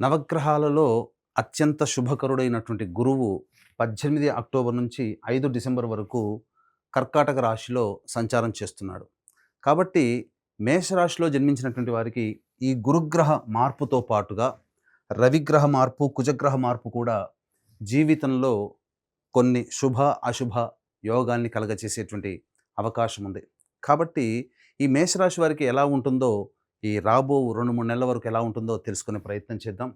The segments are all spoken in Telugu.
నవగ్రహాలలో అత్యంత శుభకరుడైనటువంటి గురువు 18 అక్టోబర్ నుంచి 5 డిసెంబర్ వరకు కర్కాటక రాశిలో సంచారం చేస్తున్నాడు. కాబట్టి మేషరాశిలో జన్మించినటువంటి వారికి ఈ గురుగ్రహ మార్పుతో పాటుగా రవిగ్రహ మార్పు, కుజగ్రహ మార్పు కూడా జీవితంలో కొన్ని శుభ, అశుభ యోగాల్ని కలగచేసేటువంటి అవకాశం ఉంది. కాబట్టి ఈ మేషరాశి వారికి ఎలా ఉంటుందో ఈ రాబో 2, 3 నెలల వరకు ఎలా ఉంటుందో తెలుసుకునే ప్రయత్నం చేద్దాం.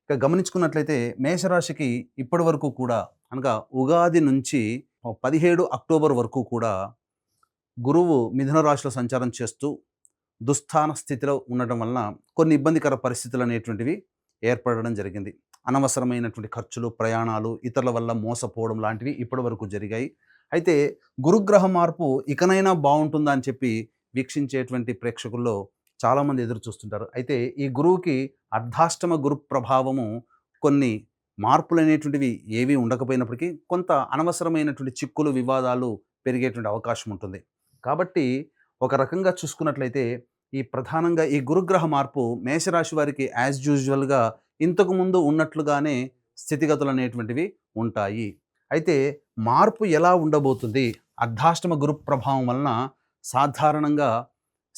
ఇక గమనించుకున్నట్లయితే మేషరాశికి ఇప్పటి వరకు కూడా అనగా ఉగాది నుంచి 17 అక్టోబర్ వరకు కూడా గురువు మిథున రాశిలో సంచారం చేస్తూ దుస్థాన స్థితిలో ఉండడం వలన కొన్ని ఇబ్బందికర పరిస్థితులు అనేటువంటివి ఏర్పడడం జరిగింది. అనవసరమైనటువంటి ఖర్చులు, ప్రయాణాలు, ఇతరుల వల్ల మోసపోవడం లాంటివి ఇప్పటి వరకు జరిగాయి. అయితే గురుగ్రహ మార్పు ఇకనైనా బాగుంటుందా అని చెప్పి వీక్షించేటువంటి ప్రేక్షకుల్లో చాలామంది ఎదురు చూస్తుంటారు. అయితే ఈ గురువుకి అర్ధాష్టమ గురు ప్రభావము కొన్ని మార్పులు అనేటువంటివి ఏవి ఉండకపోయినప్పటికీ కొంత అనవసరమైనటువంటి చిక్కులు, వివాదాలు పెరిగేటువంటి అవకాశం ఉంటుంది. కాబట్టి ఒక రకంగా చూసుకున్నట్లయితే ఈ ప్రధానంగా ఈ గురుగ్రహ మార్పు మేషరాశి వారికి యాజ్ యూజువల్గా ఇంతకుముందు ఉన్నట్లుగానే స్థితిగతులు అనేటువంటివి ఉంటాయి. అయితే మార్పు ఎలా ఉండబోతుంది? అర్ధాష్టమ గురు ప్రభావం వలన సాధారణంగా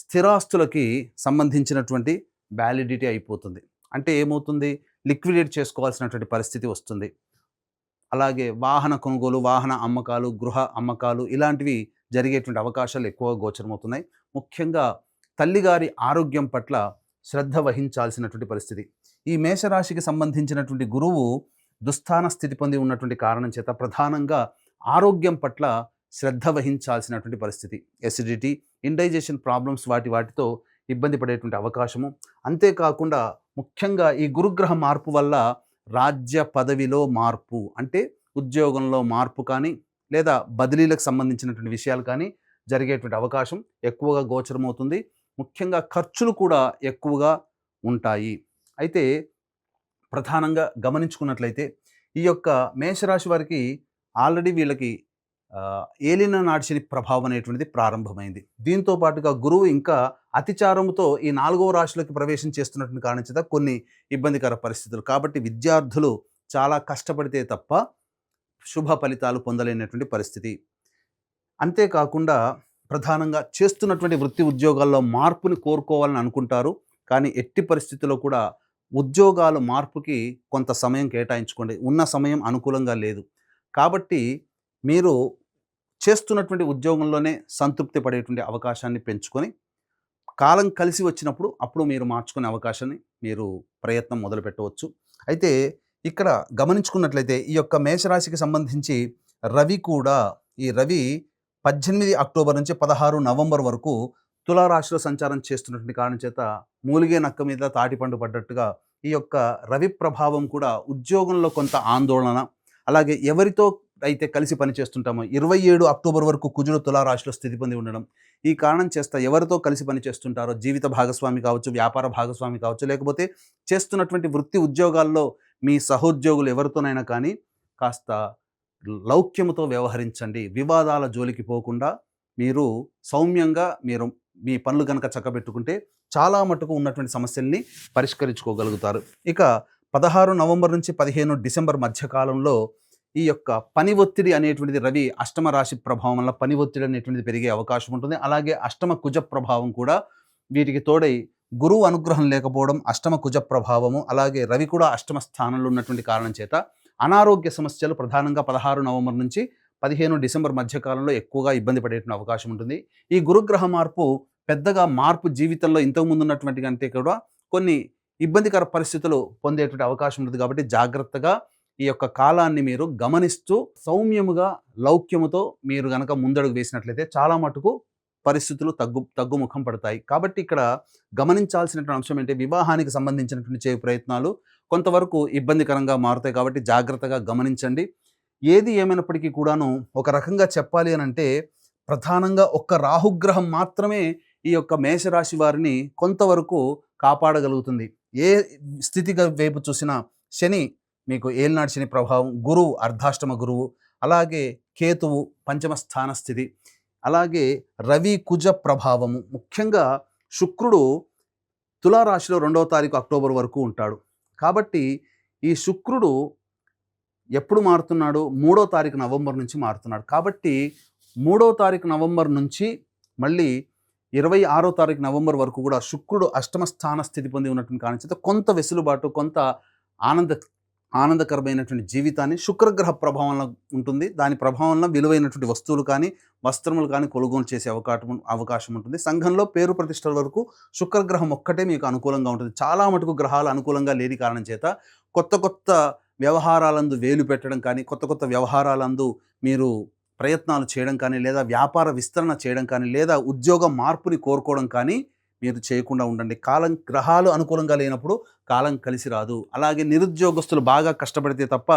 స్థిరాస్తులకి సంబంధించినటువంటి వ్యాలిడిటీ అయిపోతుంది. అంటే ఏమవుతుంది? లిక్విడేట్ చేసుకోవాల్సినటువంటి పరిస్థితి వస్తుంది. అలాగే వాహన కొనుగోలు, వాహన అమ్మకాలు, గృహ అమ్మకాలు ఇలాంటివి జరిగేటువంటి అవకాశాలు ఎక్కువగా గోచరమవుతున్నాయి. ముఖ్యంగా తల్లిగారి ఆరోగ్యం పట్ల శ్రద్ధ వహించాల్సినటువంటి పరిస్థితి. ఈ మేషరాశికి సంబంధించినటువంటి గురువు దుస్థాన స్థితి పొంది ఉన్నటువంటి కారణం చేత ప్రధానంగా ఆరోగ్యం పట్ల శ్రద్ధ వహించాల్సినటువంటి పరిస్థితి. ఎసిడిటీ, ఇండైజెషన్ ప్రాబ్లమ్స్ వాటితో ఇబ్బంది పడేటువంటి అవకాశము. అంతేకాకుండా ముఖ్యంగా ఈ గురుగ్రహ మార్పు వల్ల రాజ్య పదవిలో మార్పు, అంటే ఉద్యోగంలో మార్పు కానీ లేదా బదిలీలకు సంబంధించినటువంటి విషయాలు కానీ జరిగేటువంటి అవకాశం ఎక్కువగా గోచరమవుతుంది. ముఖ్యంగా ఖర్చులు కూడా ఎక్కువగా ఉంటాయి. అయితే ప్రధానంగా గమనించుకున్నట్లయితే ఈ యొక్క మేషరాశి వారికి ఆల్రెడీ వీళ్ళకి ఏలిన నాటి శని ప్రభావం అనేటువంటిది ప్రారంభమైంది. దీంతో పాటుగా గురువు ఇంకా అతిచారముతో ఈ 4వ రాశిలోకి ప్రవేశం చేస్తున్నటువంటి కారణం చేత కొన్ని ఇబ్బందికర పరిస్థితులు. కాబట్టి విద్యార్థులు చాలా కష్టపడితే తప్ప శుభ ఫలితాలు పొందలేనటువంటి పరిస్థితి. అంతేకాకుండా ప్రధానంగా చేస్తున్నటువంటి వృత్తి ఉద్యోగాల్లో మార్పుని కోరుకోవాలని అనుకుంటారు. కానీ ఎట్టి పరిస్థితుల్లో కూడా ఉద్యోగాల మార్పుకి కొంత సమయం కేటాయించుకోండి. ఉన్న సమయం అనుకూలంగా లేదు. కాబట్టి మీరు చేస్తున్నటువంటి ఉద్యోగంలోనే సంతృప్తి పడేటువంటి అవకాశాన్ని పెంచుకొని కాలం కలిసి వచ్చినప్పుడు అప్పుడు మీరు మార్చుకునే అవకాశాన్ని మీరు ప్రయత్నం మొదలుపెట్టవచ్చు. అయితే ఇక్కడ గమనించుకున్నట్లయితే ఈ యొక్క మేషరాశికి సంబంధించి రవి కూడా ఈ రవి 18 అక్టోబర్ నుంచి 16 నవంబర్ వరకు తులారాశిలో సంచారం చేస్తున్నటువంటి కారణం చేత మూలిగే నక్క మీద తాటిపండు పడ్డట్టుగా ఈ యొక్క రవి ప్రభావం కూడా ఉద్యోగంలో కొంత ఆందోళన, అలాగే ఎవరితో అయితే కలిసి పనిచేస్తుంటామో 27 అక్టోబర్ వరకు కుజుడు తులారాశిలో స్థితి పొంది ఉండడం, ఈ కారణం చేస్తా ఎవరితో కలిసి పనిచేస్తుంటారో జీవిత భాగస్వామి కావచ్చు, వ్యాపార భాగస్వామి కావచ్చు, లేకపోతే చేస్తున్నటువంటి వృత్తి ఉద్యోగాల్లో మీ సహోద్యోగులు ఎవరితోనైనా కానీ కాస్త లౌక్యముతో వ్యవహరించండి. వివాదాల జోలికి పోకుండా మీరు సౌమ్యంగా మీ పనులు కనుక చక్కబెట్టుకుంటే చాలా మటుకు ఉన్నటువంటి సమస్యల్ని పరిష్కరించుకోగలుగుతారు. ఇక 16 నవంబర్ నుంచి 15 డిసెంబర్ మధ్యకాలంలో ఈ యొక్క పని ఒత్తిడి అనేటువంటిది రవి అష్టమ రాశి ప్రభావం వల్ల పని ఒత్తిడి అనేటువంటిది పెరిగే అవకాశం ఉంటుంది. అలాగే అష్టమ కుజ ప్రభావం కూడా వీటికి తోడై గురువు అనుగ్రహం లేకపోవడం, అష్టమ కుజ ప్రభావము, అలాగే రవి కూడా అష్టమ స్థానంలో ఉన్నటువంటి కారణం చేత అనారోగ్య సమస్యలు ప్రధానంగా 16 నవంబర్ నుంచి 15 డిసెంబర్ మధ్యకాలంలో ఎక్కువగా ఇబ్బంది పడేటువంటి అవకాశం ఉంటుంది. ఈ గురుగ్రహ మార్పు పెద్దగా మార్పు జీవితంలో ఇంతకుముందు ఉన్నటువంటి కంటే కూడా కొన్ని ఇబ్బందికర పరిస్థితులు పొందేటువంటి అవకాశం ఉంటుంది. కాబట్టి జాగ్రత్తగా ఈ యొక్క కాలాన్ని మీరు గమనిస్తూ సౌమ్యముగా లౌక్యముతో మీరు గనక ముందడుగు వేసినట్లయితే చాలా మటుకు పరిస్థితులు తగ్గుముఖం పడతాయి. కాబట్టి ఇక్కడ గమనించాల్సినటువంటి అంశం ఏంటి? వివాహానికి సంబంధించినటువంటి చేయ ప్రయత్నాలు కొంతవరకు ఇబ్బందికరంగా మారుతాయి. కాబట్టి జాగ్రత్తగా గమనించండి. ఏది ఏమైనప్పటికీ కూడాను ఒక రకంగా చెప్పాలి అని అంటే ప్రధానంగా ఒక్క రాహుగ్రహం మాత్రమే ఈ యొక్క మేషరాశి వారిని కొంతవరకు కాపాడగలుగుతుంది. ఏ స్థితి వైపు చూసినా శని మీకు ఏలినాటి శని ప్రభావం, గురువు అర్ధాష్టమ గురువు, అలాగే కేతువు పంచమ స్థాన స్థితి, అలాగే రవి కుజ ప్రభావము. ముఖ్యంగా శుక్రుడు తులారాశిలో 2వ తారీఖు అక్టోబర్ వరకు ఉంటాడు. కాబట్టి ఈ శుక్రుడు ఎప్పుడు మారుతున్నాడు? 3వ తారీఖు నవంబర్ నుంచి మారుతున్నాడు. కాబట్టి 3వ తారీఖు నవంబర్ నుంచి మళ్ళీ 26వ తారీఖు నవంబర్ వరకు కూడా శుక్రుడు అష్టమ స్థాన స్థితి పొంది ఉన్నటువంటి కారణం చేత కొంత వెసులుబాటు, కొంత ఆనంద ఆనందకరమైనటువంటి జీవితాన్ని శుక్రగ్రహ ప్రభావంలో ఉంటుంది. దాని ప్రభావంలో విలువైనటువంటి వస్తువులు కానీ, వస్త్రములు కానీ కొనుగోలు చేసే అవకాశం ఉంటుంది. సంఘంలో పేరు ప్రతిష్టల వరకు శుక్రగ్రహం ఒక్కటే మీకు అనుకూలంగా ఉంటుంది. చాలా మటుకు గ్రహాలు అనుకూలంగా లేని కారణం చేత కొత్త కొత్త వ్యవహారాలందు వేలు పెట్టడం కానీ, కొత్త కొత్త వ్యవహారాలందు మీరు ప్రయత్నాలు చేయడం కానీ, లేదా వ్యాపార విస్తరణ చేయడం కానీ, లేదా ఉద్యోగ మార్పుని కోరుకోవడం కానీ మీరు చేయకుండా ఉండండి. గ్రహాలు అనుకూలంగా లేనప్పుడు కాలం కలిసి రాదు. అలాగే నిరుద్యోగస్తులు బాగా కష్టపడితే తప్ప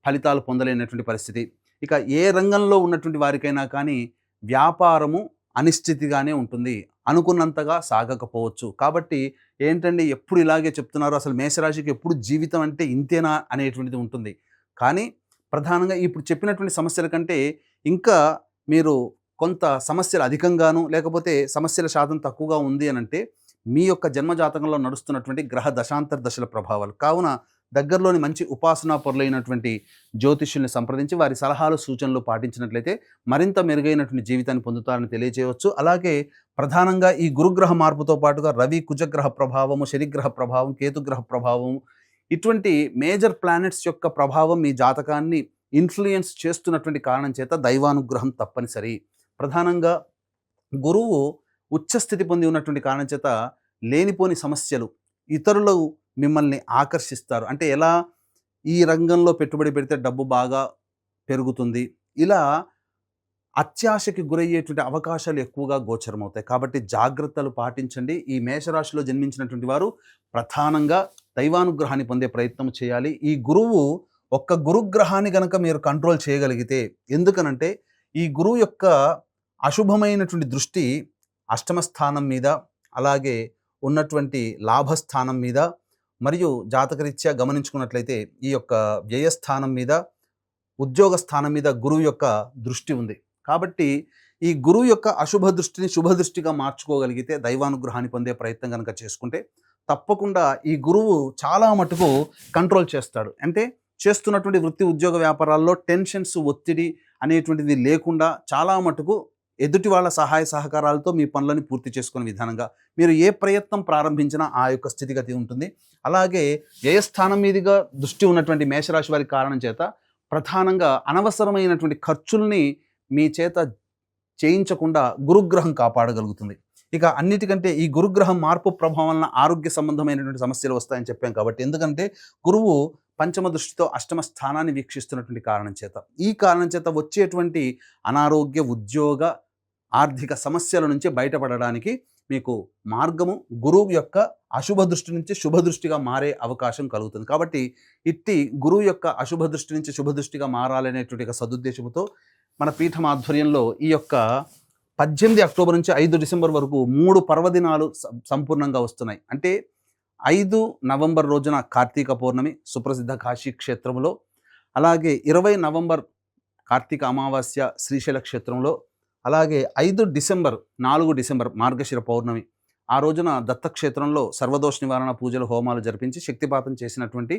ఫలితాలు పొందలేనటువంటి పరిస్థితి. ఇక ఏ రంగంలో ఉన్నటువంటి వారికైనా కానీ వ్యాపారము అనిశ్చితిగానే ఉంటుంది. అనుకున్నంతగా సాగకపోవచ్చు. కాబట్టి ఏంటండి ఎప్పుడు ఇలాగే చెప్తున్నారు, అసలు మేషరాశికి ఎప్పుడు జీవితం అంటే ఇంతేనా అనేటువంటిది ఉంటుంది. కానీ ప్రధానంగా ఇప్పుడు చెప్పినటువంటి సమస్యల కంటే ఇంకా మీరు కొంత సమస్యలు అధికంగాను, లేకపోతే సమస్యల శాతం తక్కువగా ఉంది అనంటే మీ యొక్క జన్మజాతకంలో నడుస్తున్నటువంటి గ్రహ దశాంతర దశల ప్రభావాలు. కావున దగ్గరలోని మంచి ఉపాసనా పరులైనటువంటి జ్యోతిష్యుల్ని సంప్రదించి వారి సలహాలు సూచనలు పాటించినట్లయితే మరింత మెరుగైనటువంటి జీవితాన్ని పొందుతారని తెలియజేయవచ్చు. అలాగే ప్రధానంగా ఈ గురుగ్రహ మార్పుతో పాటుగా రవి కుజగ్రహ ప్రభావము, శనిగ్రహ ప్రభావం, కేతుగ్రహ ప్రభావం, ఇటువంటి మేజర్ ప్లానెట్స్ యొక్క ప్రభావం మీ జాతకాన్ని ఇన్ఫ్లుయెన్స్ చేస్తున్నటువంటి కారణం చేత దైవానుగ్రహం తప్పనిసరి. ప్రధానంగా గురువు ఉచ్చస్థితి పొంది ఉన్నటువంటి కారణం చేత లేనిపోని సమస్యలు, ఇతరులు మిమ్మల్ని ఆకర్షిస్తారు. అంటే ఎలా? ఈ రంగంలో పెట్టుబడి పెడితే డబ్బు బాగా పెరుగుతుంది, ఇలా అత్యాశకి గురయ్యేటువంటి అవకాశాలు ఎక్కువగా గోచరమవుతాయి. కాబట్టి జాగ్రత్తలు పాటించండి. ఈ మేషరాశిలో జన్మించినటువంటి వారు ప్రధానంగా దైవానుగ్రహాన్ని పొందే ప్రయత్నం చేయాలి. ఈ గురువు ఒక్క గురుగ్రహాన్ని గనక మీరు కంట్రోల్ చేయగలిగితే, ఎందుకనంటే ఈ గురువు యొక్క అశుభమైనటువంటి దృష్టి అష్టమ స్థానం మీద, అలాగే ఉన్నటువంటి లాభస్థానం మీద, మరియు జాతకరీత్యా గమనించుకున్నట్లయితే ఈ యొక్క వ్యయస్థానం మీద, ఉద్యోగ స్థానం మీద గురువు యొక్క దృష్టి ఉంది. కాబట్టి ఈ గురువు యొక్క అశుభ దృష్టిని శుభ దృష్టిగా మార్చుకోగలిగితే, దైవానుగ్రహాన్ని పొందే ప్రయత్నం కనుక చేసుకుంటే తప్పకుండా ఈ గురువు చాలా మటుకు కంట్రోల్ చేస్తాడు. అంటే చేస్తున్నటువంటి వృత్తి ఉద్యోగ వ్యాపారాల్లో టెన్షన్స్, ఒత్తిడి అనేటువంటిది లేకుండా చాలా మటుకు ఎదుటి వాళ్ళ సహాయ సహకారాలతో మీ పనులను పూర్తి చేసుకునే విధానంగా మీరు ఏ ప్రయత్నం ప్రారంభించినా ఆ యొక్క స్థితిగతి ఉంటుంది. అలాగే వ్యయస్థానం మీదుగా దృష్టి ఉన్నటువంటి మేషరాశి వారి కారణం చేత ప్రధానంగా అనవసరమైనటువంటి ఖర్చుల్ని మీ చేత చేయించకుండా గురుగ్రహం కాపాడగలుగుతుంది. ఇక అన్నిటికంటే ఈ గురుగ్రహం మార్పు ప్రభావం వలన ఆరోగ్య సంబంధమైనటువంటి సమస్యలు వస్తాయని చెప్పాం. కాబట్టి ఎందుకంటే గురువు పంచమ దృష్టితో అష్టమ స్థానాన్ని వీక్షిస్తున్నటువంటి కారణం చేత, ఈ కారణం చేత వచ్చేటువంటి అనారోగ్య, ఉద్యోగ, ఆర్థిక సమస్యల నుంచి బయటపడడానికి మీకు మార్గము గురువు యొక్క అశుభ దృష్టి నుంచి శుభ దృష్టిగా మారే అవకాశం కలుగుతుంది. కాబట్టి ఇట్టి గురువు యొక్క అశుభ దృష్టి నుంచి శుభ దృష్టిగా మారాలనేటువంటి సదుద్దేశంతో మన పీఠం ఆధ్వర్యంలో ఈ యొక్క 18 అక్టోబర్ నుంచి 5 డిసెంబర్ వరకు 3 పర్వదినాలు సంపూర్ణంగా వస్తున్నాయి. అంటే 5 నవంబర్ రోజున కార్తీక పౌర్ణమి సుప్రసిద్ధ కాశీ క్షేత్రంలో, అలాగే 20 నవంబర్ కార్తీక అమావాస్య శ్రీశైల క్షేత్రంలో, అలాగే 5 డిసెంబర్ 4 డిసెంబర్ మార్గశిర పౌర్ణమి ఆ రోజున దత్తక్షేత్రంలో సర్వదోష నివారణ పూజలు, హోమాలు జరిపించి శక్తిపాతం చేసినటువంటి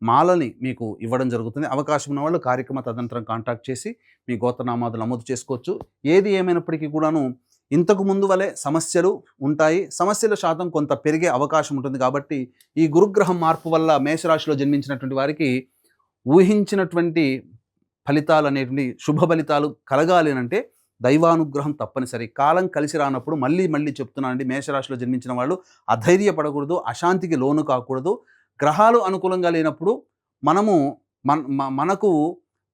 మాలని మీకు ఇవ్వడం జరుగుతుంది. అవకాశం ఉన్న వాళ్ళు కార్యక్రమ తదనంతరం కాంటాక్ట్ చేసి మీ గోత్రనామాదులు నమోదు చేసుకోవచ్చు. ఏది ఏమైనప్పటికీ కూడాను ఇంతకు ముందు వలె సమస్యలు ఉంటాయి. సమస్యల శాతం కొంత పెరిగే అవకాశం ఉంటుంది. కాబట్టి ఈ గురుగ్రహం మార్పు వల్ల మేషరాశిలో జన్మించినటువంటి వారికి ఊహించినటువంటి ఫలితాలు అనేటువంటి శుభ ఫలితాలు కలగాలి అంటే దైవానుగ్రహం తప్పనిసరి. కాలం కలిసి రానప్పుడు మళ్ళీ చెప్తున్నానండి, మేషరాశిలో జన్మించిన వాళ్ళు అధైర్యపడకూడదు, అశాంతికి లోను కాకూడదు. గ్రహాలు అనుకూలంగా లేనప్పుడు మనకు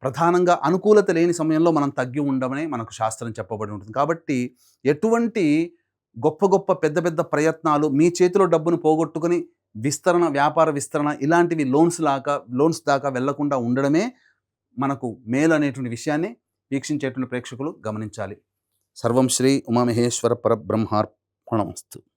ప్రధానంగా అనుకూలత లేని సమయంలో మనం తగ్గి ఉండమని మనకు శాస్త్రం చెప్పబడి ఉంటుంది. కాబట్టి ఎటువంటి గొప్ప పెద్ద ప్రయత్నాలు, మీ చేతిలో డబ్బును పోగొట్టుకుని విస్తరణ, వ్యాపార విస్తరణ ఇలాంటివి లోన్స్ దాకా వెళ్లకుండా ఉండడమే మనకు మేలు అనేటువంటి విషయాన్ని వీక్షించేటువంటి ప్రేక్షకులు గమనించాలి. సర్వం శ్రీ ఉమామహేశ్వర పరబ్రహ్మార్పణమస్తు.